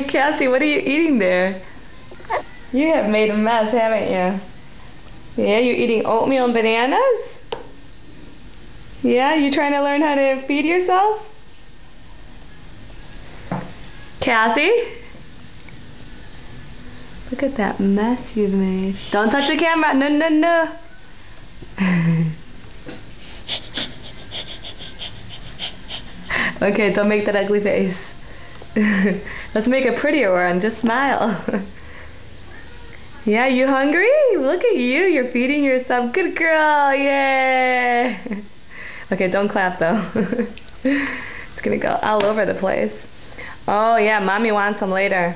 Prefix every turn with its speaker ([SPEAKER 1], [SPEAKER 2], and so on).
[SPEAKER 1] Cassie, what are you eating there? You have made a mess, haven't you? Yeah, you're eating oatmeal and bananas? Yeah, you trying to learn how to feed yourself? Cassie? Look at that mess you've made. Don't touch the camera. No, no, no. Okay, don't make that ugly face. Let's make a prettier one. Just smile. Yeah, you hungry? Look at you. You're feeding yourself. Good girl. Yay. Okay, don't clap though. It's gonna go all over the place. Oh yeah, mommy wants some later.